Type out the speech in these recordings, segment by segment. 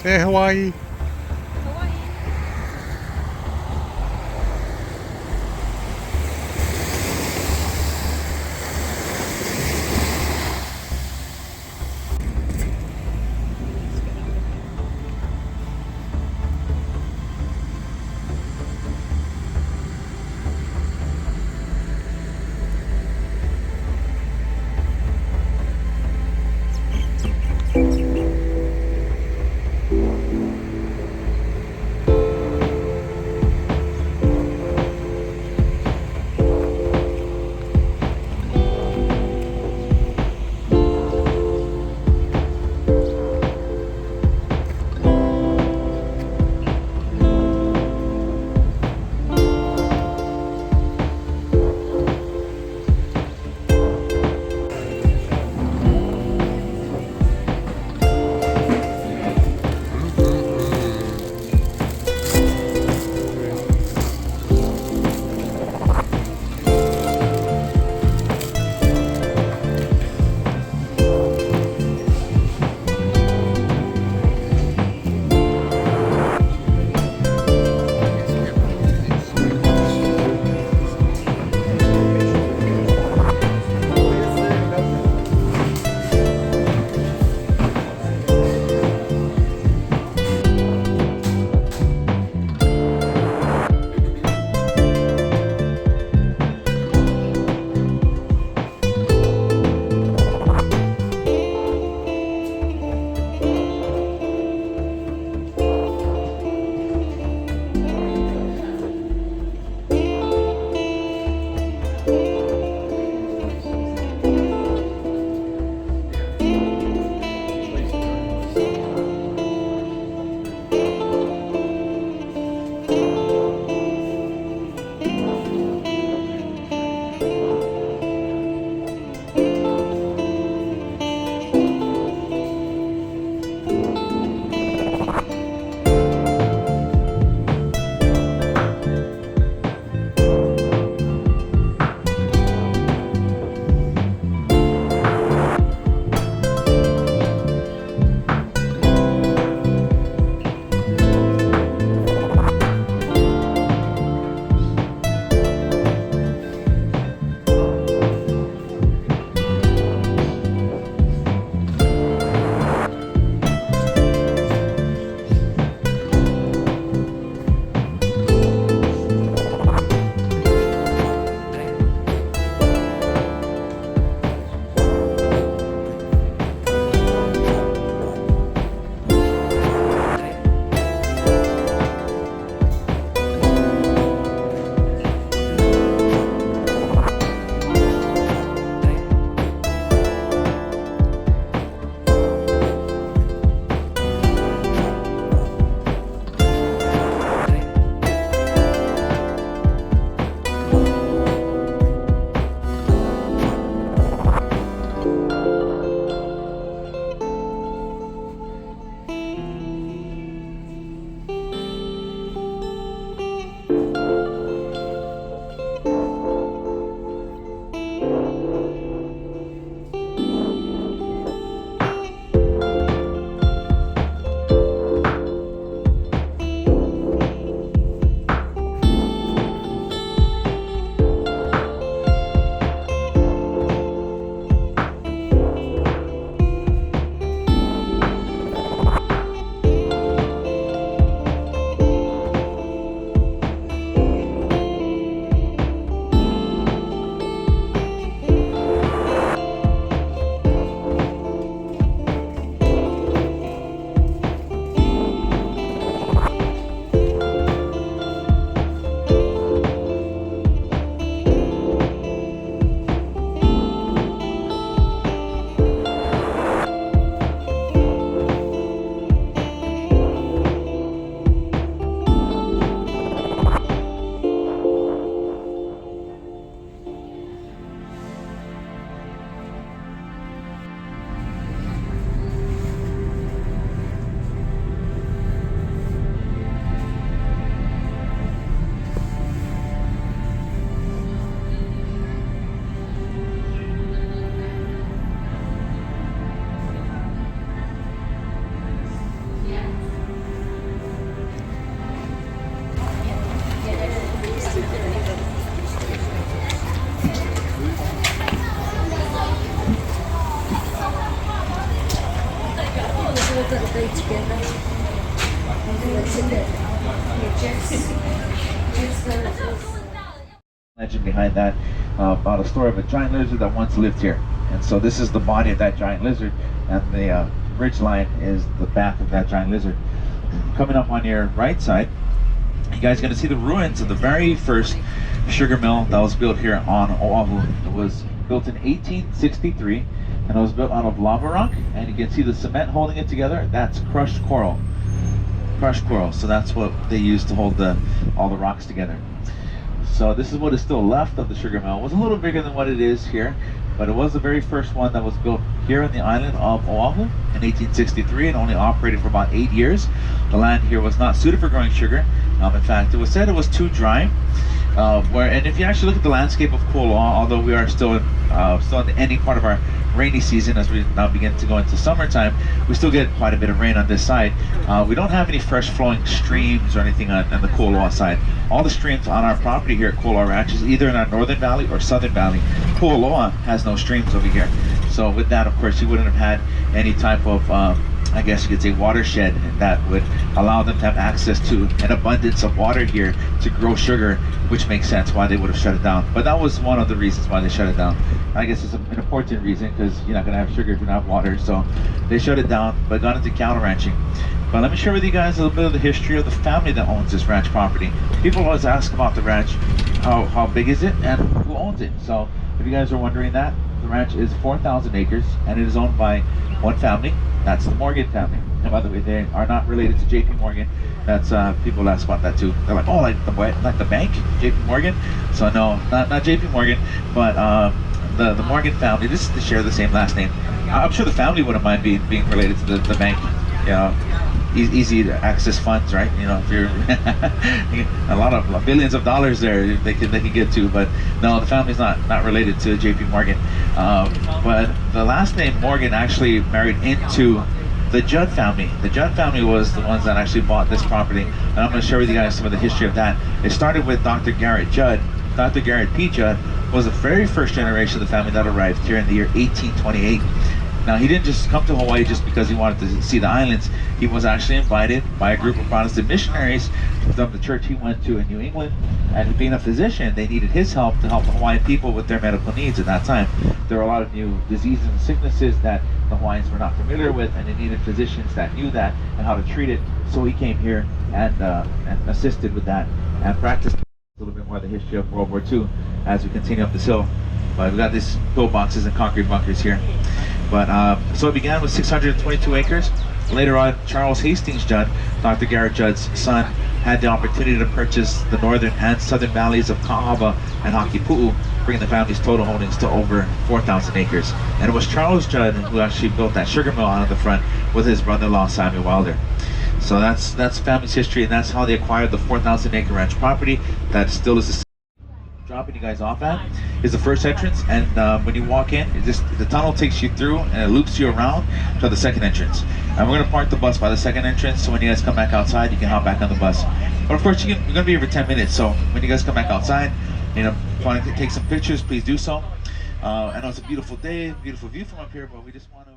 Hey, Hawaii. Hawaii. Legend behind that about a story of a giant lizard that once lived here. And so this is the body of that giant lizard, and the ridge line is the back of that giant lizard. Coming up on your right side, you guys are going to see the ruins of the very first sugar mill that was built here on Oahu. It was built in 1863, and it was built out of lava rock, and you can see the cement holding it together. That's crushed coral. Crushed coral, so that's what they used to hold all the rocks together. So this is what is still left of the sugar mill. It was a little bigger than what it is here, but it was the very first one that was built here on the island of Oahu in 1863 and only operated for about 8 years. The land here was not suited for growing sugar. In fact, it was said it was too dry. And if you actually look at the landscape of Kualoa, although we are still in the ending part of our rainy season, as we now begin to go into summertime, we still get quite a bit of rain on this side. We don't have any fresh flowing streams or anything on the Kualoa side. All the streams on our property here at Kualoa Ranch is either in our northern valley or southern valley. Kualoa has no streams over here. So with that, of course, you wouldn't have had any type of I guess you could say watershed that would allow them to have access to an abundance of water here to grow sugar, which makes sense why they would have shut it down. But that was one of the reasons why they shut it down. I guess it's an important reason, because you're not going to have sugar if you don't have water. So they shut it down, but got into cattle ranching. But let me share with you guys a little bit of the history of the family that owns this ranch property. People always ask about the ranch, how big is it and who owns it? So if you guys are wondering that, the ranch is 4,000 acres and it is owned by one family. That's the Morgan family. And by the way, they are not related to JP Morgan. That's people ask about that too. They're like, oh, like the bank, JP Morgan. So no, not JP Morgan, but the Morgan family. This they share the same last name. I'm sure the family wouldn't mind being related to the bank. You know, easy to access funds, right? You know, if you're a lot of billions of dollars there, they can get to. But no, the family's not related to JP Morgan. But the last name Morgan actually married into the Judd family. The Judd family was the ones that actually bought this property, and I'm going to share with you guys some of the history of that. It started with Dr. Garrett Judd. Dr. Garrett P. Judd was the very first generation of the family that arrived here in the year 1828. Now, he didn't just come to Hawaii just because he wanted to see the islands. He was actually invited by a group of Protestant missionaries from the church he went to in New England. And being a physician, they needed his help to help the Hawaiian people with their medical needs at that time. There were a lot of new diseases and sicknesses that the Hawaiians were not familiar with, and they needed physicians that knew that and how to treat it. So he came here and assisted with that and practiced a little bit more of the history of World War II as we continue up this hill. But we got these pillboxes and concrete bunkers here. But so it began with 622 acres. Later on, Charles Hastings Judd, Dr. Garrett Judd's son, had the opportunity to purchase the northern and southern valleys of Kaava and Hakipu'u, bringing the family's total holdings to over 4,000 acres. And it was Charles Judd who actually built that sugar mill out of the front with his brother-in-law Samuel Wilder. So that's family's history, and that's how they acquired the 4,000 acre ranch property that still is the dropping you guys off at is the first entrance, and when you walk in, the tunnel takes you through and it loops you around to the second entrance. And we're going to park the bus by the second entrance, so when you guys come back outside, you can hop back on the bus. But of course, you're going to be here for 10 minutes, so when you guys come back outside, you know, want to take some pictures, please do so. I know it's a beautiful day, beautiful view from up here, but we just want to...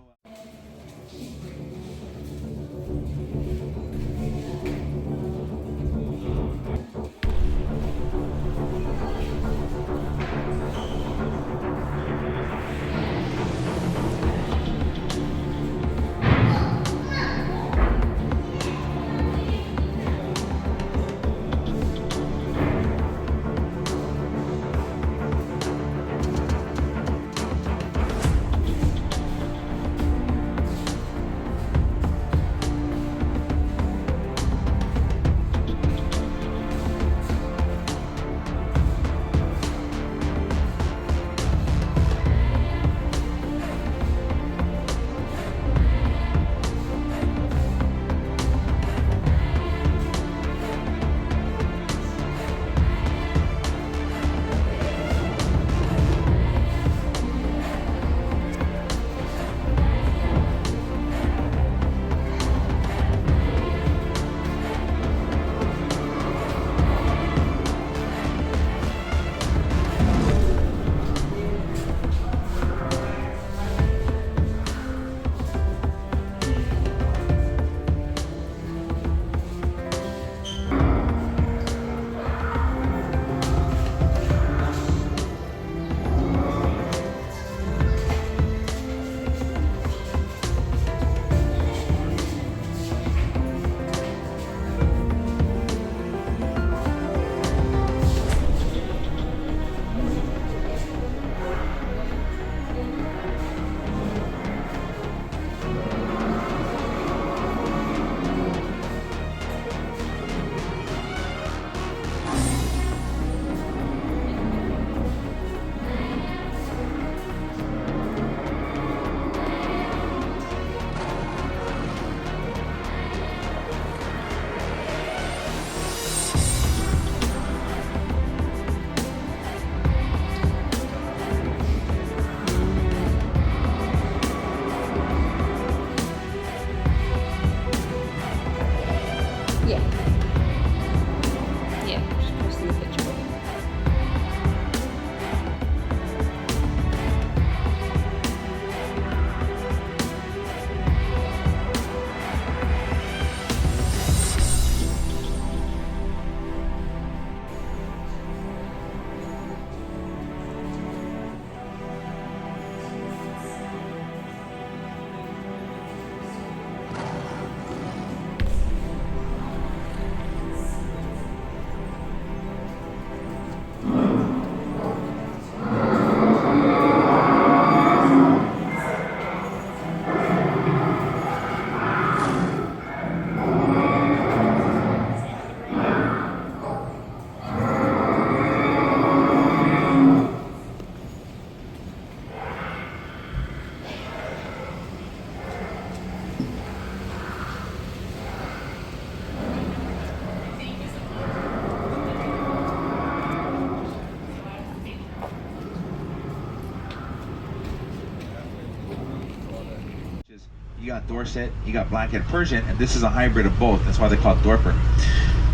you got Dorset, you got Blackhead Persian, and this is a hybrid of both. That's why they call it Dorper.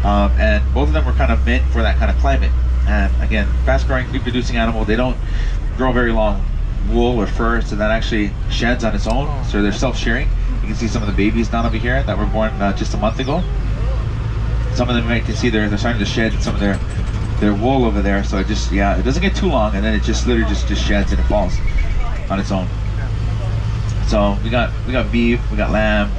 And both of them were kind of meant for that kind of climate. And again, fast-growing, reproducing animal. They don't grow very long wool or fur, so that actually sheds on its own. So they're self-shearing. You can see some of the babies down over here that were born just a month ago. Some of them, you can see they're starting to shed some of their wool over there. So it just, yeah, it doesn't get too long, and then it just literally just sheds and it falls on its own. So we got beef, we got lamb,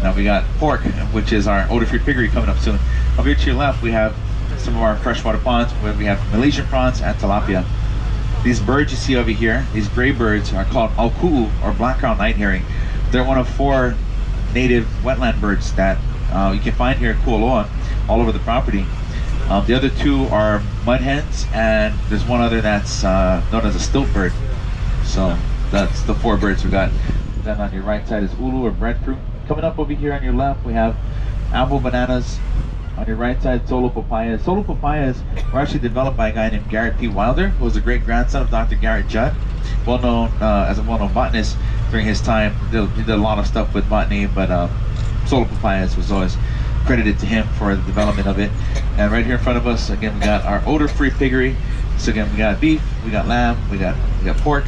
now we got pork, which is our odor-free piggery coming up soon. Over here to your left, we have some of our freshwater ponds where we have Malaysian prawns and tilapia. These birds you see over here, these gray birds, are called alku'u, or black-crowned night herring. They're one of 4 native wetland birds that you can find here at Kualoa, all over the property. The other 2 are mud hens, and there's one other that's known as a stilt bird. So that's the 4 birds we got. Then on your right side is ulu, or breadfruit. Coming up over here on your left, we have apple bananas. On your right side, solo papayas. Solo papayas were actually developed by a guy named Garrett P. Wilder, who was the great-grandson of Dr. Garrett Judd, well-known as a well-known botanist during his time. He did a lot of stuff with botany, but solo papayas was always credited to him for the development of it. And right here in front of us, again, we got our odor-free piggery. So again, we got beef, we got lamb, we got pork.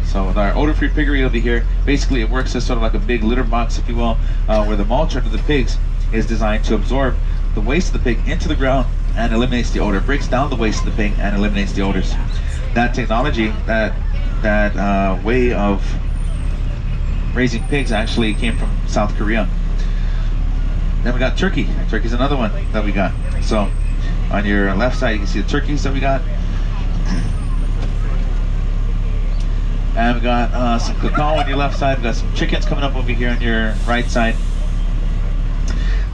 So with our odor-free piggery over here, basically it works as sort of like a big litter box, if you will, where the mulch under the pigs is designed to absorb the waste of the pig into the ground and eliminates the odor. It breaks down the waste of the pig and eliminates the odors. That technology, that way of raising pigs actually came from South Korea. Then we got turkey. Turkey's another one that we got. So on your left side, you can see the turkeys that we got. And we got some cacao on your left side. We got some chickens coming up over here on your right side.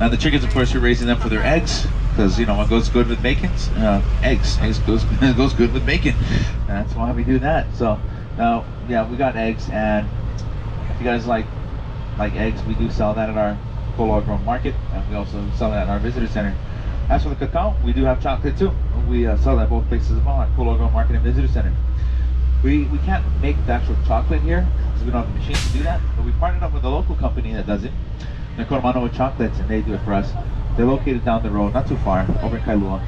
Now the chickens, of course, we're raising them for their eggs, because you know what goes good with bacon? Eggs goes good with bacon. That's why we do that. So now, yeah, we got eggs, and if you guys like eggs, we do sell that at our Kualoa Grown Market, and we also sell that at our visitor center. As for the cacao, we do have chocolate too. We sell that both places as well, at Kualoa Grown Market and visitor center. We can't make the actual chocolate here because we don't have the machine to do that, but we partnered up with a local company that does it. They're called Manoa Chocolates, and they do it for us. They're located down the road, not too far, over in Kailua.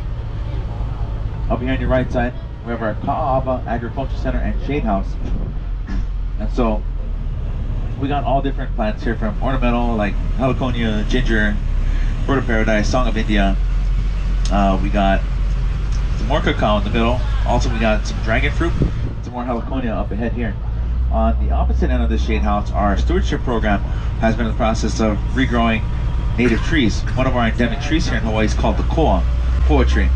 Over here on your right side, we have our Ka'ava Agriculture Center and Shade House. And so we got all different plants here, from ornamental like heliconia, ginger, bird of paradise, song of India. We got some more cacao in the middle. Also, we got some dragon fruit, some more heliconia up ahead here. On the opposite end of the shade house, our stewardship program has been in the process of regrowing native trees. One of our endemic trees here in Hawaii is called the koa tree.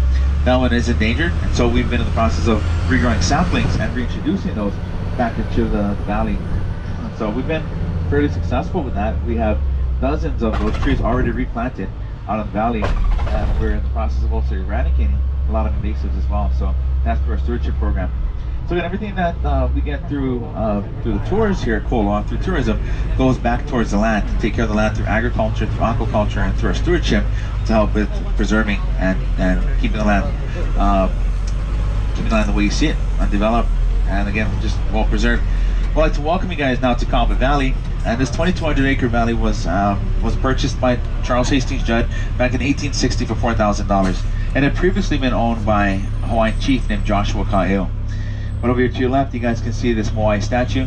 That one is endangered, and so we've been in the process of regrowing saplings and reintroducing those back into the valley. And so we've been fairly successful with that. We have dozens of those trees already replanted out in the valley, and we're in the process of also eradicating a lot of invasives as well. So that's through our stewardship program. So again, everything that we get through the tours here at Kualoa, through tourism, goes back towards the land, to take care of the land through agriculture, through aquaculture, and through our stewardship to help with preserving and keeping the land the way you see it, undeveloped, and again, just well preserved. I'd like to welcome you guys now to Kamba Valley. And this 2,200 acre valley was purchased by Charles Hastings Judd back in 1860 for $4,000. And had previously been owned by a Hawaiian chief named Joshua Ka'eo. But over here to your left, you guys can see this Moai statue.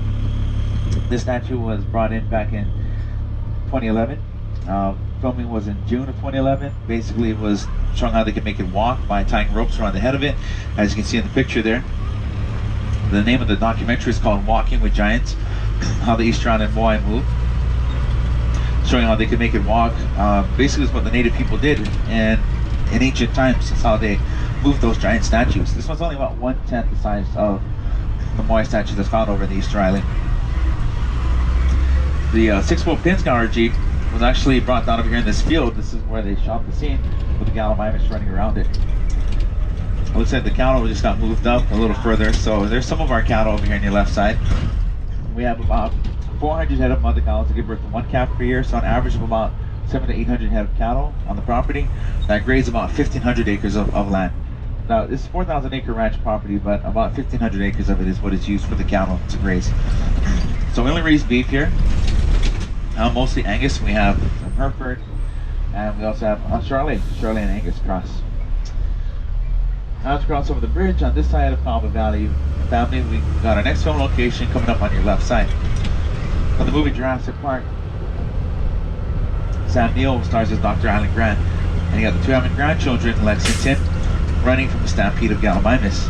This statue was brought in back in 2011. Filming was in June of 2011. Basically, it was showing how they could make it walk by tying ropes around the head of it, as you can see in the picture there. The name of the documentary is called Walking with Giants, how the East Island Moai moved, showing how they could make it walk. Basically, it's what the native people did in ancient times. That's how they moved those giant statues. This one's only about 1/10 the size of the Moai statue that's found over in the Easter Island. The 6-foot Pinscour Jeep was actually brought down over here in this field. This is where they shot the scene with the Gallimimus running around it. It looks like the cattle just got moved up a little further. So there's some of our cattle over here on your left side. We have about 400 head of mother cows that give birth to 1 calf per year. So on average of about 700 to 800 head of cattle on the property. That graze about 1,500 acres of land. Now, this is 4,000 acre ranch property, but about 1,500 acres of it is what is used for the cattle to graze. So we only raise beef here. Mostly Angus. We have some Hereford, and we also have Charolais and Angus cross. Now to cross over the bridge on this side of Palma Valley family, we got our next film location coming up on your left side. For the movie Jurassic Park, Sam Neill stars as Dr. Alan Grant, and you got the two having grandchildren, Lexington, running from the stampede of Gallimimus.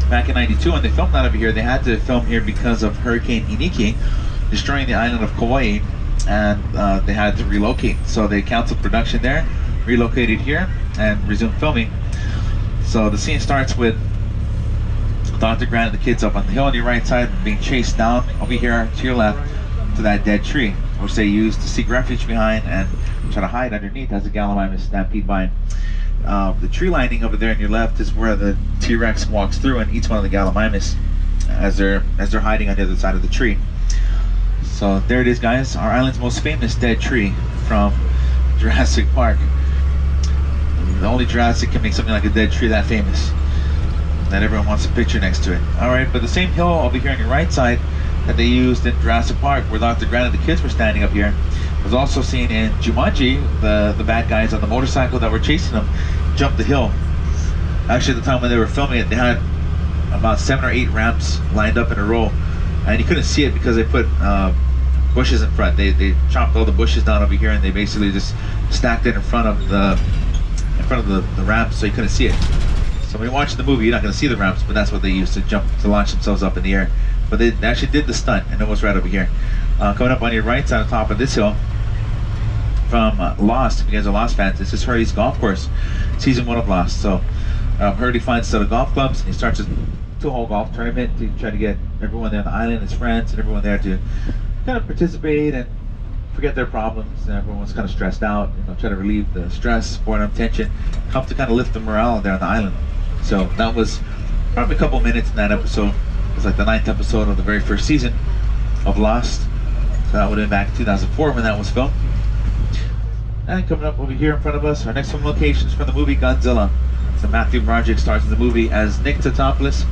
Back in '92, when they filmed out over here, they had to film here because of Hurricane Iniki destroying the island of Kauai, and they had to relocate. So they canceled production there, relocated here, and resumed filming. So the scene starts with Dr. Grant and the kids up on the hill on your right side, being chased down over here to your left to that dead tree, which they used to seek refuge behind and try to hide underneath as the Gallimimus stampede by. The tree lining over there on your left is where the T-Rex walks through and eats one of the Gallimimus as they're hiding on the other side of the tree. So there it is, guys, our island's most famous dead tree from Jurassic Park. The only Jurassic can make something like a dead tree that famous, that everyone wants a picture next to it. Alright, but the same hill over here on your right side that they used in Jurassic Park, where Dr. Grant and the kids were standing up here, was also seen in Jumanji. The bad guys on the motorcycle that were chasing them jumped the hill. Actually, at the time when they were filming it, they had about 7 or 8 ramps lined up in a row, and you couldn't see it because they put bushes in front. They chopped all the bushes down over here, and they basically just stacked it in front of the ramps, so you couldn't see it. So when you're watching the movie, you're not going to see the ramps, but that's what they used to launch themselves up in the air. But they actually did the stunt, and it was right over here. Coming up on your right side on top of this hill from Lost, if you guys are Lost fans, this is Hurley's golf course, season 1 of Lost. So Hurley finds a set of golf clubs, and he starts a 2-hole golf tournament to try to get everyone there on the island, his friends, and everyone there to kind of participate and forget their problems. And everyone's kind of stressed out, try to relieve the stress, boredom, tension, help to kind of lift the morale there on the island. So that was probably a couple minutes in that episode. It was like the 9th episode of the very first season of Lost. So that would have been back in 2004 when that was filmed. And coming up over here in front of us, our next film locations from the movie Godzilla. So Matthew Broderick stars in the movie as Nick Tatopoulos.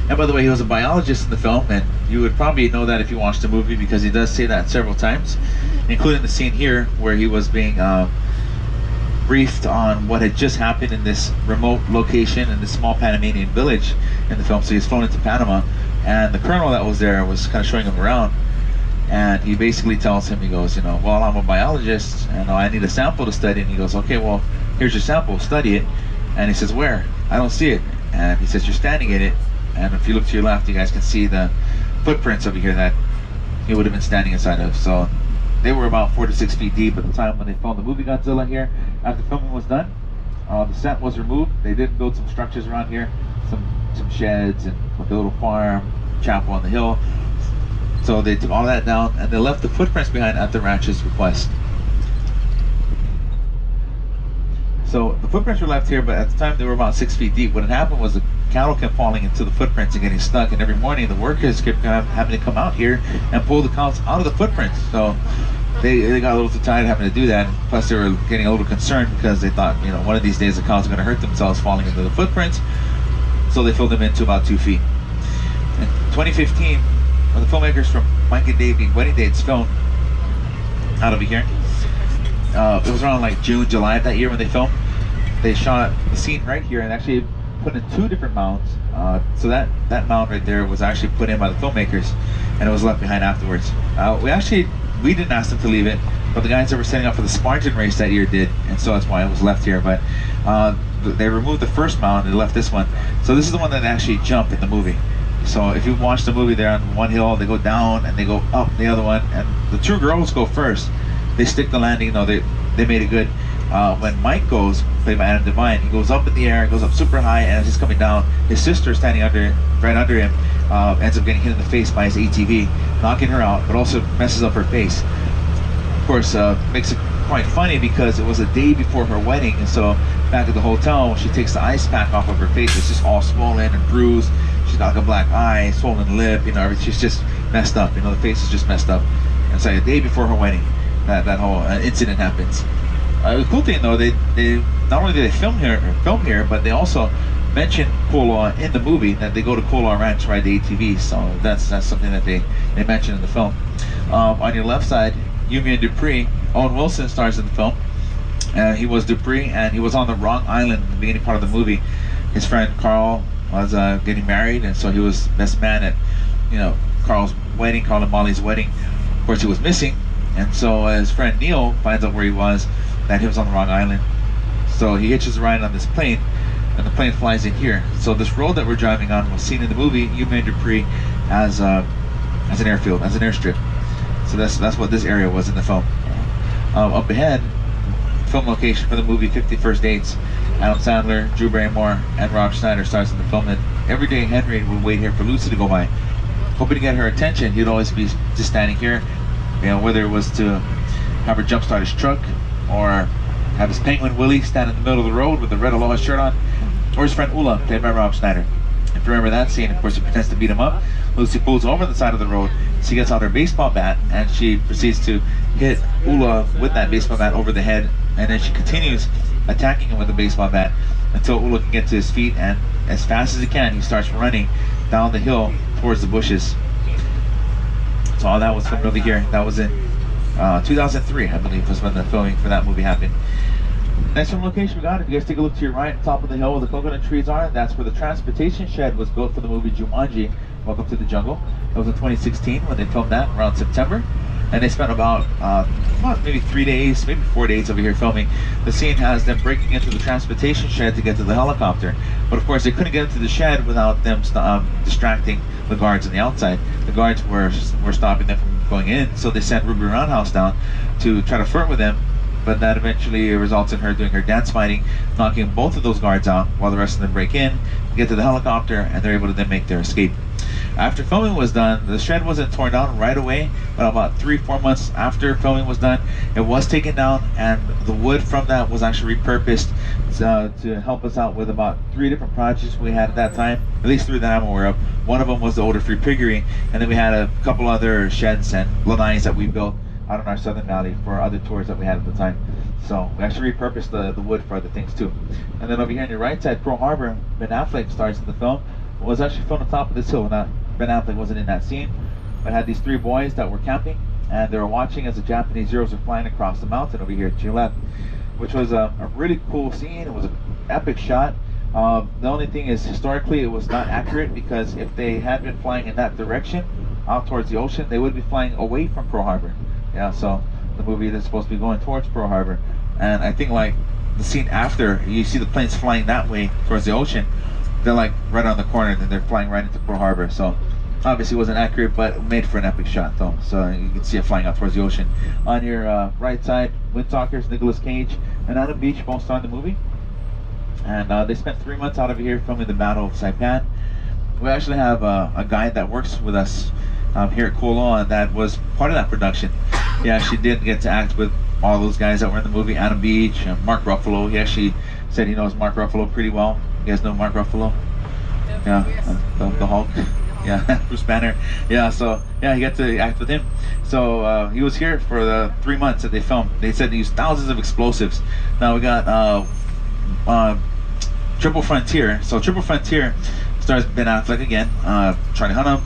And by the way, he was a biologist in the film, and you would probably know that if you watched the movie, because he does say that several times, including the scene here where he was being briefed on what had just happened in this remote location in this small Panamanian village in the film. So he was flown into Panama, and the colonel that was there was kind of showing him around, and he basically tells him, he goes, well, I'm a biologist and I need a sample to study. And he goes, okay, well, here's your sample, study it. And he says, where? I don't see it. And he says, you're standing in it, and if you look to your left, you guys can see the footprints over here that he would have been standing inside of. So they were about 4 to 6 feet deep at the time when they filmed the movie Godzilla here. After filming was done, the set was removed. They did build some structures around here, some sheds and like a little farm, chapel on the hill. So they took all that down, and they left the footprints behind at the ranch's request. So the footprints were left here, but at the time they were about 6 feet deep. What had happened was the cattle kept falling into the footprints and getting stuck, and every morning the workers kept having to come out here and pull the cows out of the footprints. So they got a little too tired having to do that. Plus they were getting a little concerned because they thought, one of these days the cows are going to hurt themselves falling into the footprints. So they filled them into about 2 feet. In 2015, when the filmmakers from Mike and Davey Wedding Dates filmed out over here, it was around like June, July of that year when they filmed. They shot the scene right here and actually put in 2 different mounds. So that mound right there was actually put in by the filmmakers, and it was left behind afterwards. We didn't ask them to leave it, but the guys that were setting up for the Spartan race that year did, and so that's why it was left here. But they removed the first mound and left this one. So this is the one that actually jumped in the movie. So if you watch the movie, there on one hill, they go down and they go up the other one, and the 2 girls go first. They stick the landing. They made it good. When Mike goes, played by Adam Devine, he goes up in the air, goes up super high, and as he's coming down, his sister standing right under him, ends up getting hit in the face by his ATV, knocking her out, but also messes up her face. Of course, makes it quite funny because it was a day before her wedding, and so back at the hotel, she takes the ice pack off of her face. It's just all swollen and bruised. She's got like a black eye, swollen lip, she's just messed up. The face is just messed up. And so a day before her wedding, that whole incident happens. The cool thing though, they not only did they film here, but they also mention Kualoa in the movie, that they go to Kualoa Ranch to ride the ATV. So that's something that they mention in the film. On your left side, Yumi and Dupree. Owen Wilson stars in the film. He was Dupree, and he was on the wrong island in the beginning part of the movie. His friend Carl was getting married, and so he was best man at, Carl and Molly's wedding. Of course, he was missing, and so his friend Neil finds out where he was, that he was on the wrong island. So he hitches a ride on this plane, and the plane flies in here. So this road that we're driving on was seen in the movie Yumi and Dupree as an airfield, as an airstrip. So that's what this area was in the film. Up ahead, film location for the movie 50 First Dates. Adam Sandler, Drew Barrymore, and Rob Schneider stars in the film. And every day Henry would wait here for Lucy to go by, hoping to get her attention. He'd always be just standing here, whether it was to have her jumpstart his truck, or have his penguin Willie stand in the middle of the road with the red Aloha shirt on, or his friend Ula, played by Rob Schneider. If you remember that scene, of course, he pretends to beat him up. Lucy pulls over the side of the road. She gets out her baseball bat, and she proceeds to hit Ula with that baseball bat over the head, and then she continues attacking him with the baseball bat until Ula can get to his feet, and as fast as he can, he starts running down the hill towards the bushes. So all that was filmed over here. That was in 2003, I believe, was when the filming for that movie happened. Next film location we got, if you guys take a look to your right, on top of the hill where the coconut trees are, that's where the transportation shed was built for the movie Jumanji, Welcome to the Jungle. It was in 2016 when they filmed that, around September. And they spent about maybe 3 days, maybe 4 days over here filming. The scene has them breaking into the transportation shed to get to the helicopter. But of course, they couldn't get into the shed without them distracting the guards on the outside. The guards were stopping them from going in, so they sent Ruby Roundhouse down to try to flirt with them. But that eventually results in her doing her dance fighting, knocking both of those guards out while the rest of them break in, get to the helicopter, and they're able to then make their escape. After filming was done, the shed wasn't torn down right away, but about 3-4 months after filming was done, it was taken down, and the wood from that was actually repurposed to help us out with about 3 different projects we had at that time, at least 3 that I'm aware of. One of them was the Odor Free Piggery, and then we had a couple other sheds and lanais that we built out in our Southern Valley for other tours that we had at the time. So we actually repurposed the wood for other things too. And then over here on your right side, Pearl Harbor, Ben Affleck stars in the film. It was actually filmed on top of this hill. Now, Ben Affleck wasn't in that scene, but had these 3 boys that were camping, and they were watching as the Japanese Zeros were flying across the mountain over here to your left, which was a really cool scene. It was an epic shot. The only thing is, historically, it was not accurate, because if they had been flying in that direction, out towards the ocean, they would be flying away from Pearl Harbor. Yeah, so the movie is supposed to be going towards Pearl Harbor, and I think like the scene after, you see the planes flying that way towards the ocean, they're like right on the corner, and then they're flying right into Pearl Harbor. So obviously it wasn't accurate, but made for an epic shot though. So you can see it flying out towards the ocean. On your right side, Windtalkers, Nicolas Cage and Adam Beach both starred in the movie, and they spent 3 months out of here filming the Battle of Saipan. We actually have a guide that works with us here at Kualoa, and that was part of that production. He actually did get to act with all those guys that were in the movie. Adam Beach, Mark Ruffalo. He actually said he knows Mark Ruffalo pretty well. You guys know Mark Ruffalo? Yeah, the Hulk. Yeah, Bruce Banner. Yeah, so yeah, he got to act with him. So he was here for the 3 months that they filmed. They said they used thousands of explosives. Now we got Triple Frontier. So Triple Frontier stars Ben Affleck again, Charlie Hunnam,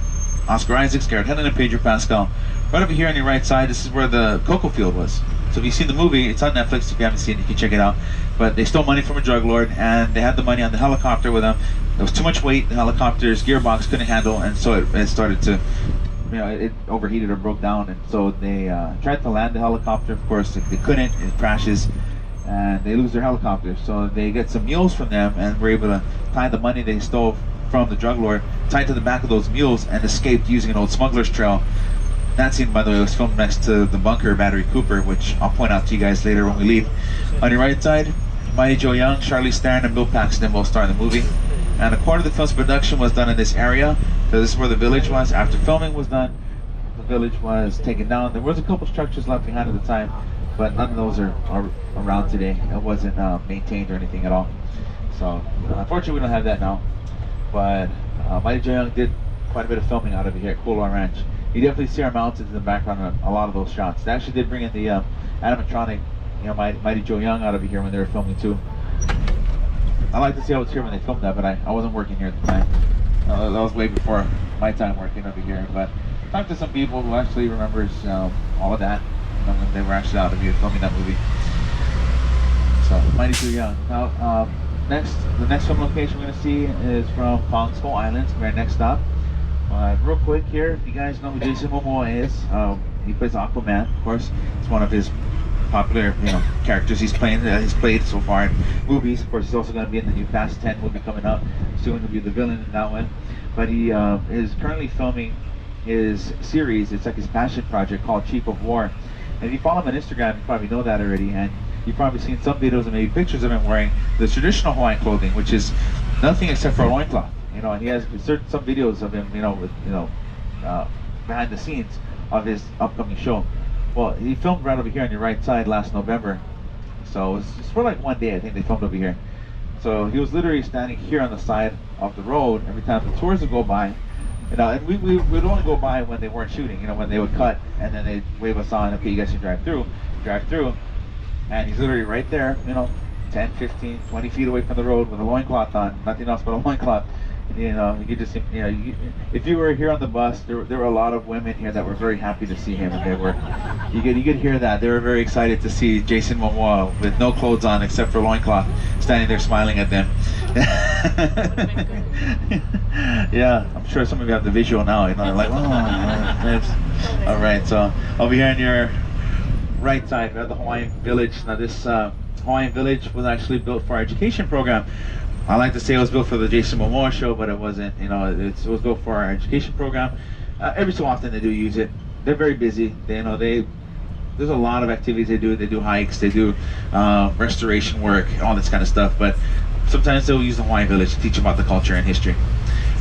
Oscar Isaac, Garrett Hedlund, and Pedro Pascal. Right over here on your right side, this is where the cocoa field was. So if you've seen the movie, it's on Netflix. If you haven't seen it, you can check it out. But they stole money from a drug lord, and they had the money on the helicopter with them. There was too much weight, the helicopter's gearbox couldn't handle, and so it started to, it overheated or broke down. And so they tried to land the helicopter. Of course, they couldn't. It crashes, and they lose their helicopter. So they get some mules from them, and were able to tie the money they stole from the drug lord, tied to the back of those mules, and escaped using an old smuggler's trail. That scene, by the way, was filmed next to the bunker, Battery Cooper, which I'll point out to you guys later when we leave. On your right side, Mighty Joe Young, Charlize Theron, and Bill Paxton both star in the movie. And a quarter of the film's production was done in this area. So this is where the village was. After filming was done, the village was taken down. There was a couple structures left behind at the time, but none of those are around today. It wasn't maintained or anything at all. So unfortunately, we don't have that now. But Mighty Joe Young did quite a bit of filming out of here at Kualoa Ranch. You definitely see our mountains in the background on a lot of those shots. They actually did bring in the animatronic, Mighty Joe Young out of here when they were filming too. I like to say I was here when they filmed that, but I wasn't working here at the time. That was way before my time working over here. But I talked to some people who actually remembers all of that, when they were actually out of here filming that movie. So, mighty too young. Now, the next film location we're going to see is from Kong Skull Island, our next stop. Real quick here, if you guys know who Jason Momoa is, he plays Aquaman, of course. It's one of his popular, characters he's played so far in movies. Of course, he's also going to be in the new Fast 10 movie coming up. Soon to be the villain in that one. But he is currently filming his series. It's like his passion project called Chief of War. And if you follow him on Instagram, you probably know that already. And you've probably seen some videos and maybe pictures of him wearing the traditional Hawaiian clothing, which is nothing except for a loincloth. And he has some videos of him, behind the scenes of his upcoming show. Well, he filmed right over here on your right side last November. So it's for like one day, I think they filmed over here. So he was literally standing here on the side of the road every time the tours would go by. And we would only go by when they weren't shooting, when they would cut and then they'd wave us on, okay, you guys can drive through. And he's literally right there, 10, 15, 20 feet away from the road with a loincloth on, nothing else but a loincloth. You could just, if you were here on the bus, there were a lot of women here that were very happy to see him, and you could hear that they were very excited to see Jason Momoa with no clothes on except for loincloth, standing there smiling at them. Yeah, I'm sure some of you have the visual now. They're like, oh, all right. So over here on your right side, we have the Hawaiian Village. Now this Hawaiian Village was actually built for our education program. I like to say it was built for the Jason Momoa show, but it wasn't. It was built for our education program. Every so often they do use it. They're very busy. There's a lot of activities they do. They do hikes, they do restoration work, all this kind of stuff. But sometimes they'll use the Hawaiian Village to teach about the culture and history.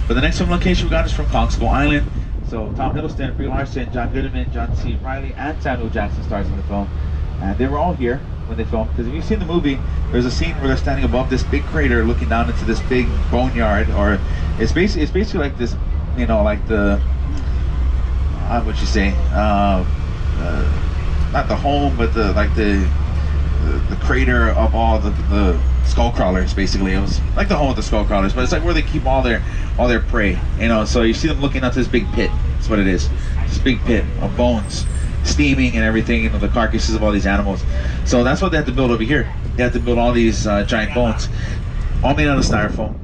But the next film location we got is from Kong Skull Island. So Tom Hiddleston, Brie Larson, John Goodman, John C. Reilly, and Samuel Jackson stars in the film. And they were all here when they filmed, because if you've seen the movie, there's a scene where they're standing above this big crater looking down into this big boneyard, or it's basically like this, like the, what would you say, not the home, but the crater of all the skull crawlers. Basically, it was like the home of the skull crawlers, but it's like where they keep all their prey. So you see them looking out this big pit. That's what it is. This big pit of bones, steaming and everything, the carcasses of all these animals. So that's what they had to build over here. They had to build all these giant bones, all made out of styrofoam.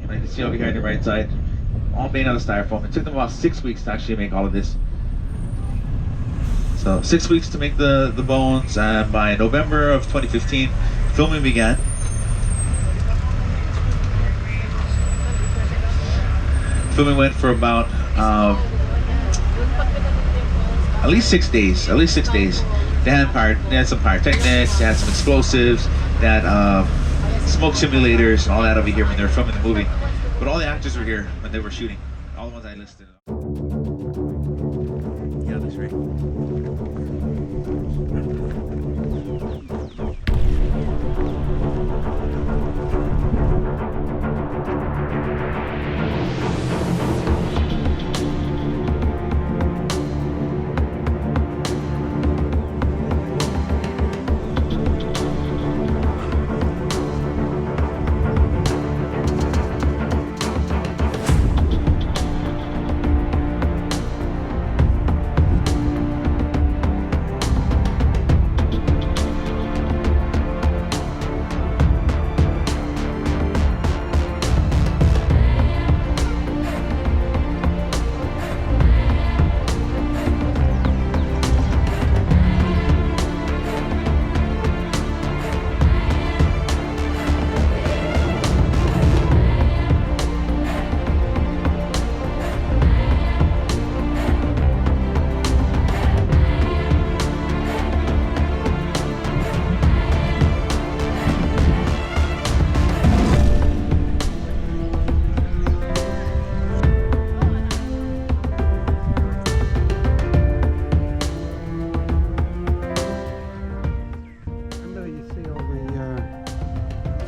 You can see over here on your right side, all made out of styrofoam. It took them about 6 weeks to actually make all of this. So 6 weeks to make the bones, and by November of 2015, filming began. Filming went for about at least 6 days. They had some pyrotechnics, they had some explosives, they had smoke simulators, all that over here when they were filming the movie. But all the actors were here when they were shooting. All the ones I listed. Yeah, that's right.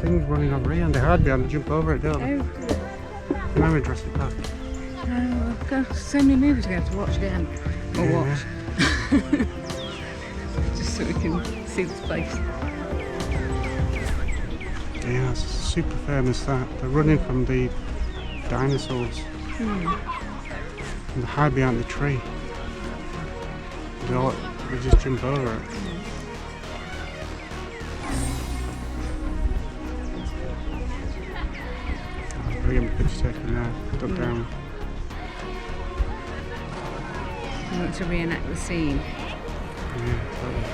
Things running around, they're hard to be able to jump over it, don't they? Remember Jurassic Park? I've got so many movies we have to watch again. Or watch. Just so we can see this place. Yeah, it's super famous that they're running from the dinosaurs. And they hide behind the tree. They just jump over it. I'm getting the picture taken now. Duck down. I want to reenact the scene. Yeah, totally.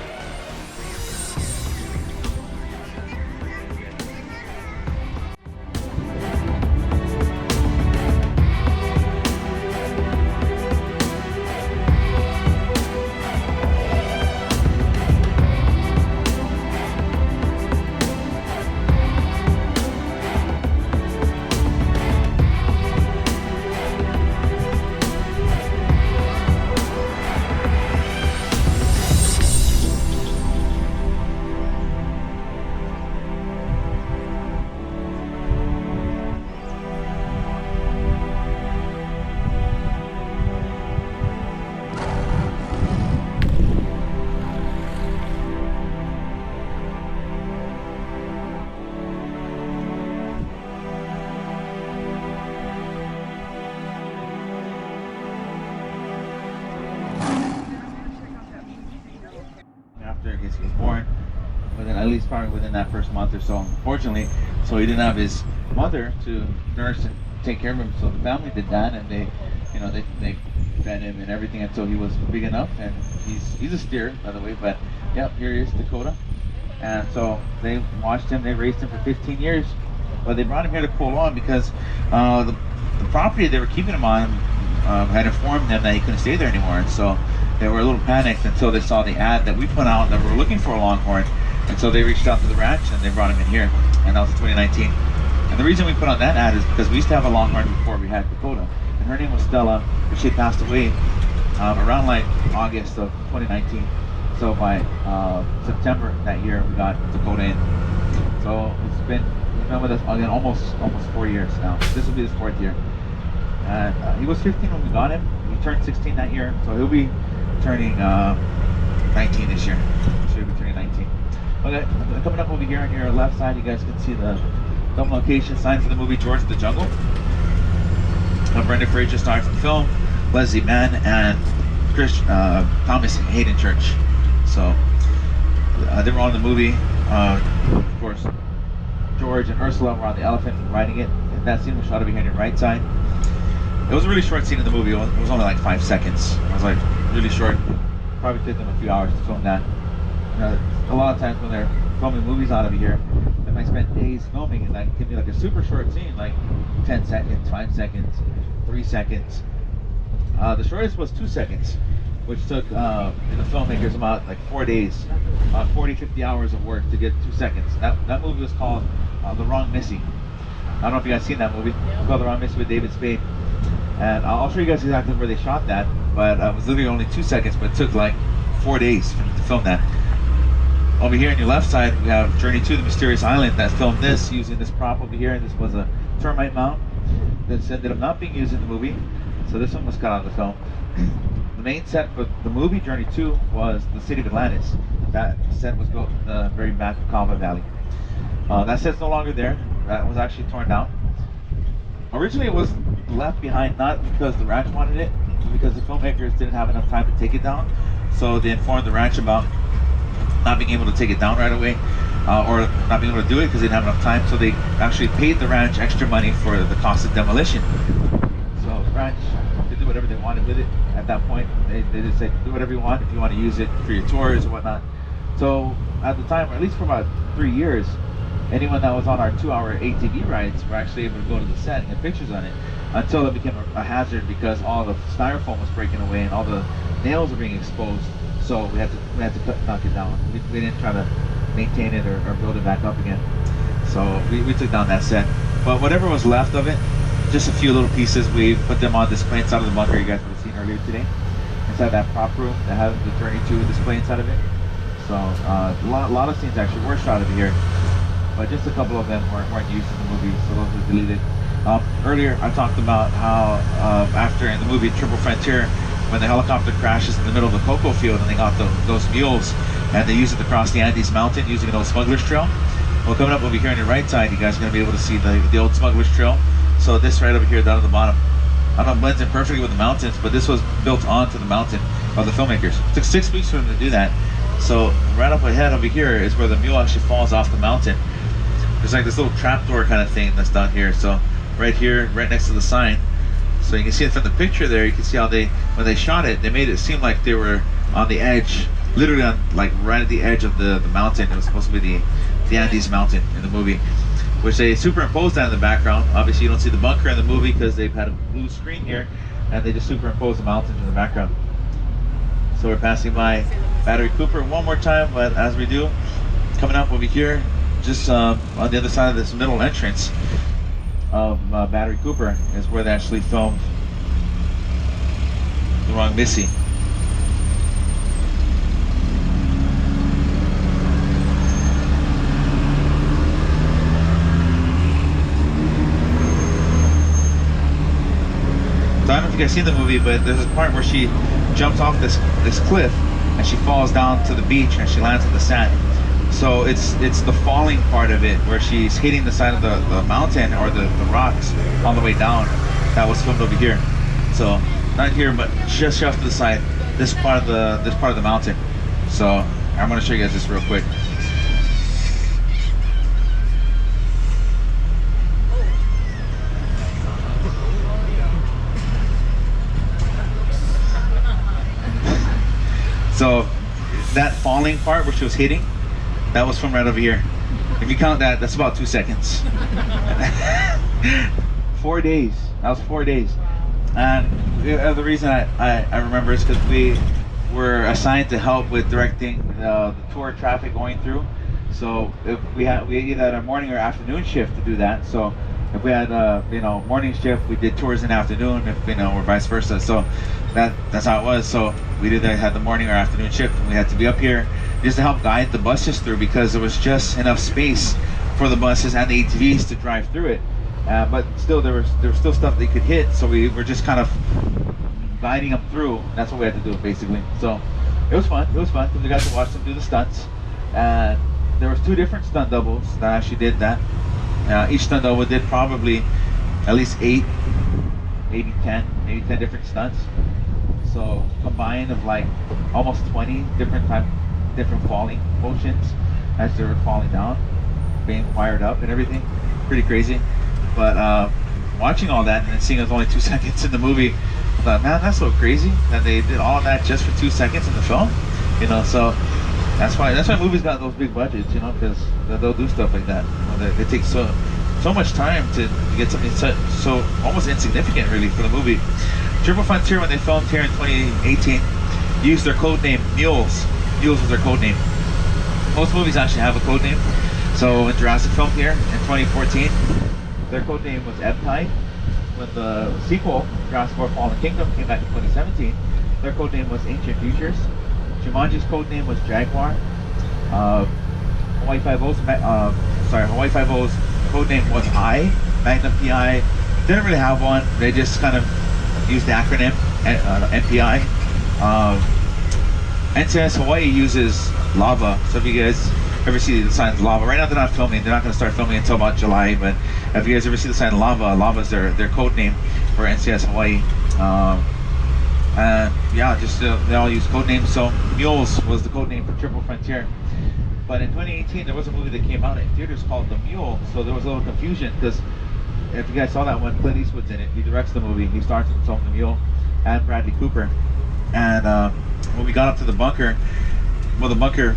After he was born, at least probably within that first month or so. Unfortunately, so he didn't have his mother to nurse and take care of him. So the family did that, and they fed him and everything until he was big enough. And he's a steer, by the way. But yep, here he is, Dakota. And so they watched him. They raised him for 15 years. But they brought him here to Kualoa because the property they were keeping him on had informed them that he couldn't stay there anymore. And so they were a little panicked until they saw the ad that we put out that we were looking for a longhorn. And so they reached out to the ranch and they brought him in here. And that was in 2019. And the reason we put on that ad is because we used to have a longhorn before we had Dakota. And her name was Stella, but she had passed away around like August of 2019. So by September that year, we got Dakota in. So he's been with us again almost 4 years now. This will be his 4th year. And he was 15 when we got him. He turned 16 that year, so he'll be turning 19 this year. So he'll be turning 19. Okay, coming up over here on your left side, you guys can see the film location sign for the movie George of the Jungle. Brenda Fraser starred from the film, Leslie Mann, and Thomas Hayden Church. So they were on the movie. Of course, George and Ursula were on the elephant riding it. And that scene was shot over here on your right side. It was a really short scene in the movie. It was only like 5 seconds. It was like really short. Probably took them a few hours to film that. A lot of times when they're filming movies out of here, they might spend days filming, and that can be like a super short scene, like 10 seconds, 5 seconds, 3 seconds. The shortest was 2 seconds, which took the filmmakers about like 4 days, 40, 50 hours of work to get 2 seconds. That movie was called The Wrong Missy. I don't know if you guys seen that movie. It's called The Wrong Missy with David Spade. And I'll show you guys exactly where they shot that, but it was literally only 2 seconds, but it took like 4 days to film that. Over here on your left side, we have Journey to the Mysterious Island that filmed this using this prop over here. This was a termite mound that ended up not being used in the movie, so this one was cut out of the film. The main set for the movie Journey 2 was the city of Atlantis. That set was built in the very back of Calva Valley. That set's no longer there. That was actually torn down. Originally it was left behind not because the ranch wanted it, but because the filmmakers didn't have enough time to take it down. So they informed the ranch about not being able to take it down right away, or not being able to do it because they didn't have enough time. So they actually paid the ranch extra money for the cost of demolition. So the ranch could do whatever they wanted with it at that point. They just said, do whatever you want if you want to use it for your tours or whatnot. So at the time, or at least for about 3 years, anyone that was on our 2-hour ATV rides were actually able to go to the set and get pictures on it, until it became a hazard because all the styrofoam was breaking away and all the nails were being exposed. So we had to knock it down. We didn't try to maintain it or build it back up again. So we took down that set. But whatever was left of it, just a few little pieces, we put them on display inside of the bunker you guys would have seen earlier today. Inside that prop room that has the Journey 2 display inside of it. So a lot of scenes actually were shot over here, but just a couple of them weren't used in the movie, so those were deleted. Earlier I talked about how after in the movie Triple Frontier, when the helicopter crashes in the middle of the cocoa field and they got those mules and they use it to cross the Andes Mountain using an old smuggler's trail. Well, coming up over here on your right side, you guys are going to be able to see the old Smuggler's Trail. So this right over here down at the bottom, I don't know, blends in perfectly with the mountains, but this was built onto the mountain by the filmmakers. It took 6 weeks for them to do that. So right up ahead over here is where the mule actually falls off the mountain. There's like this little trapdoor kind of thing that's down here. So right here, right next to the sign. So you can see it from the picture there. You can see how when they shot it, they made it seem like they were on the edge, literally on, like right at the edge of the mountain. It was supposed to be the Andes mountain in the movie, which they superimposed that in the background. Obviously you don't see the bunker in the movie because they've had a blue screen here, and they just superimposed the mountains in the background. So we're passing by Battery Cooper one more time, but as we do, coming up over here, just on the other side of this middle entrance of Battery Cooper is where they actually filmed The Wrong Missy. So I don't know if you guys seen the movie, but there's a part where she jumps off this cliff and she falls down to the beach and she lands on the sand. So it's the falling part of it where she's hitting the side of the mountain or the rocks on the way down. That was filmed over here. So not here, but just off to the side. This part of the mountain. So I'm gonna show you guys this real quick. So that falling part where she was hitting, that was from right over here. If you count that, that's about 2 seconds. 4 days. That was 4 days. And the reason I remember is because we were assigned to help with directing the tour traffic going through. So if we either had a morning or afternoon shift to do that. So if we had morning shift, we did tours in the afternoon. If or vice versa. So that's how it was. So we either had the morning or afternoon shift, and we had to be up here just to help guide the buses through because there was just enough space for the buses and the ATVs to drive through it. But still, there was still stuff they could hit. So we were just kind of guiding them through. That's what we had to do basically. So it was fun. It was fun because we got to watch them do the stunts. And there was 2 different stunt doubles that actually did that. Each stunt double did probably at least 8, maybe 10 different stunts. So combined of like almost 20 different falling motions as they were falling down, being wired up and everything. Pretty crazy. But watching all that and then seeing it was only 2 seconds in the movie, I thought, man, that's so crazy that they did all of that just for 2 seconds in the film. So that's why movies got those big budgets, because they'll do stuff like that. They take so much time to get something so almost insignificant really for the movie. Triple Frontier, when they filmed here in 2018, used their code name Mules. Mules was their code name. Most movies actually have a code name. So when Jurassic filmed here in 2014, their code name was Ebb-Tide. When the sequel, Jurassic World Fallen Kingdom, came back in 2017, their code name was Ancient Futures. Jumanji's code name was Jaguar. Hawaii Five-O's code name was I. Magnum PI didn't really have one. They just kind of used the acronym MPI. NCS Hawaii uses Lava. So if you guys ever see the sign Lava, right now they're not filming. They're not going to start filming until about July. But if you guys ever see the sign Lava, Lava is their code name for NCS Hawaii. Yeah, just they all use code names. So Mules was the code name for Triple Frontier. But in 2018, there was a movie that came out in theaters called The Mule. So there was a little confusion because if you guys saw that one, Clint Eastwood's in it. He directs the movie. He stars in The Mule and Bradley Cooper. And when we got up to the bunker, well, the bunker,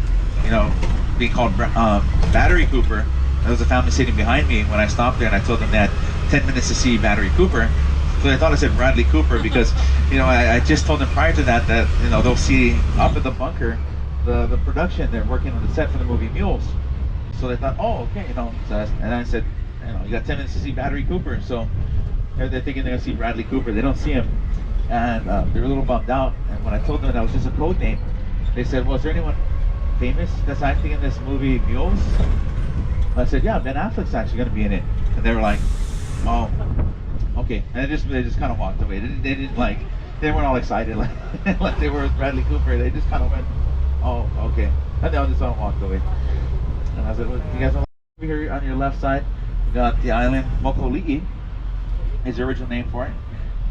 being called Battery Cooper, there was a family sitting behind me when I stopped there, and I told them they had 10 minutes to see Battery Cooper. So I thought I said Bradley Cooper because, I just told them prior to that they'll see up at the bunker the production. They're working on the set for the movie Mules. So they thought, oh, okay, and I said, you got 10 minutes to see Battery Cooper. So they're thinking they're going to see Bradley Cooper. They don't see him. And they were a little bummed out. And when I told them that was just a code name, they said, well, is there anyone famous that's acting in this movie Mules? I said, yeah, Ben Affleck's actually going to be in it. And they were like, oh, okay. And they just kind of walked away. They didn't they weren't all excited like they were with Bradley Cooper. They just kind of went, oh, okay. And they all just all walked away. And I said, well, you guys don't Over here on your left side, we got the island Mokuali'i, is the original name for it.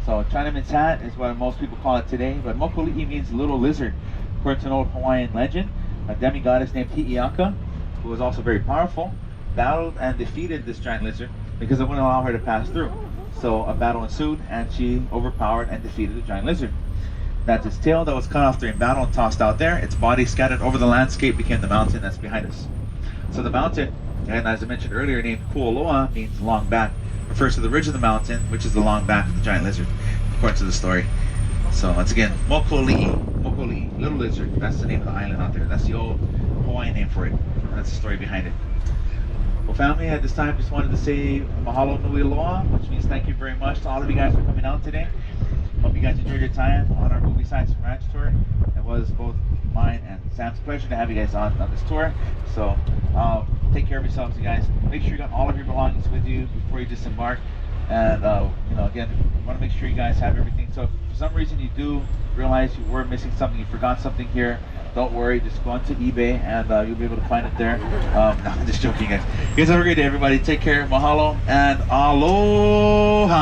So Chinaman's hat is what most people call it today, but Mokuali'i means little lizard. According to an old Hawaiian legend, a demigoddess named Hi'iaka, who was also very powerful, battled and defeated this giant lizard because it wouldn't allow her to pass through. So a battle ensued, and she overpowered and defeated the giant lizard. That's its tail that was cut off during battle and tossed out there. Its body scattered over the landscape became the mountain that's behind us. So the mountain, and as I mentioned earlier, named Kualoa, means long back. Refers to the ridge of the mountain, which is the long back of the giant lizard, according to the story. So once again, Mokuali'i, little lizard. That's the name of the island out there. That's the old Hawaiian name for it. That's the story behind it. Well, family, at this time, just wanted to say mahalo nui loa, which means thank you very much to all of you guys for coming out today. Hope you guys enjoyed your time on our Movie Sites and Ranch tour. It was both mine and Sam's pleasure to have you guys on this tour. So take care of yourselves, you guys. Make sure you got all of your belongings with you before you disembark. And again, want to make sure you guys have everything. So if for some reason you do realize you were missing something, you forgot something here, don't worry, just go onto eBay and you'll be able to find it there. No, I'm just joking, guys. You guys have a great day, everybody. Take care, mahalo, and aloha.